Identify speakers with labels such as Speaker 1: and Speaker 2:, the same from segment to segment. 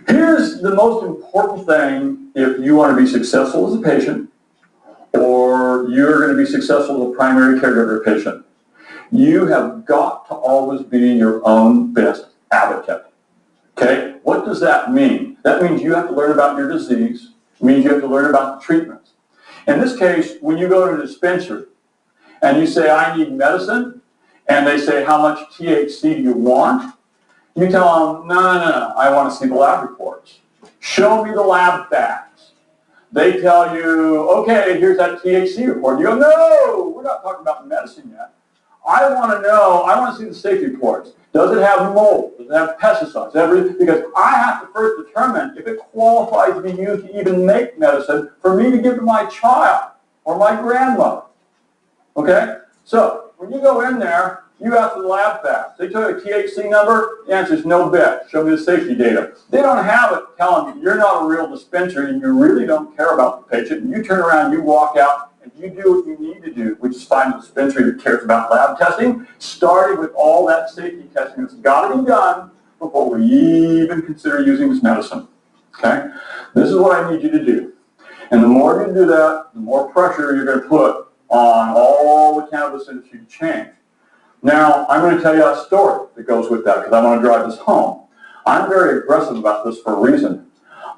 Speaker 1: Here's the most important thing if you want to be successful as a patient or you're going to be successful as a primary caregiver of a patient. You have got to always be your own best advocate. Okay? What does that mean? That means you have to learn about your disease. It means you have to learn about the treatments. In this case, when you go to a dispensary and you say, I need medicine, and they say, how much THC do you want? You tell them, no, I want to see the lab reports. Show me the lab facts. They tell you, okay, here's that THC report. You go, no, we're not talking about medicine yet. I want to see the safety reports. Does it have mold? Does it have pesticides? Everything? Because I have to first determine if it qualifies to be used to even make medicine for me to give to my child or my grandmother. Okay? So, when you go in there, you ask for the lab facts. They tell you a THC number, the answer is no bet. Show me the safety data. They don't have it telling you you're not a real dispenser and you really don't care about the patient. And you turn around, you walk out, and you do what you need to do, which is find a dispensary that cares about lab testing, starting with all that safety testing that's got to be done before we even consider using this medicine. Okay? This is what I need you to do. And the more you do that, the more pressure you're going to put on all the cannabis industry to change. Now, I'm going to tell you a story that goes with that because I want to drive this home. I'm very aggressive about this for a reason.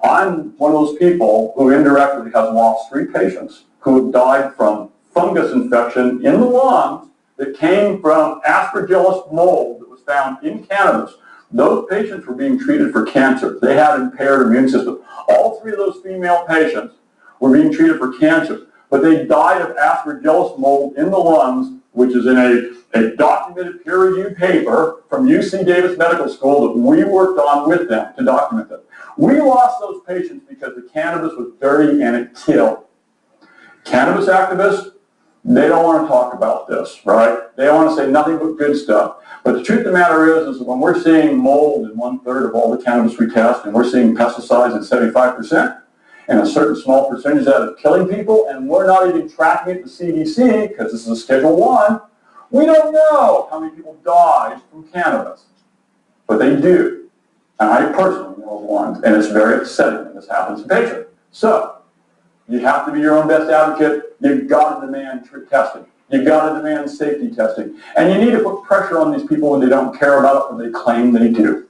Speaker 1: I'm one of those people who indirectly has lost 3 patients who have died from fungus infection in the lungs that came from aspergillus mold that was found in cannabis. Those patients were being treated for cancer. They had impaired immune system. All 3 of those female patients were being treated for cancer, but they died of aspergillus mold in the lungs, which is in a documented peer-reviewed paper from UC Davis Medical School that we worked on with them to document it. We lost those patients because the cannabis was dirty and it killed. Cannabis activists, they don't want to talk about this, right? They want to say nothing but good stuff. But the truth of the matter is when we're seeing mold in 1/3 of all the cannabis we test, and we're seeing pesticides in 75%, and a certain small percentage of that is killing people, and we're not even tracking it to CDC, because this is a Schedule 1, we don't know how many people died from cannabis. But they do. And I personally know one, and it's very upsetting when this happens to patients. So, you have to be your own best advocate. You've got to demand testing. You've got to demand safety testing. And you need to put pressure on these people when they don't care about it, when they claim they do.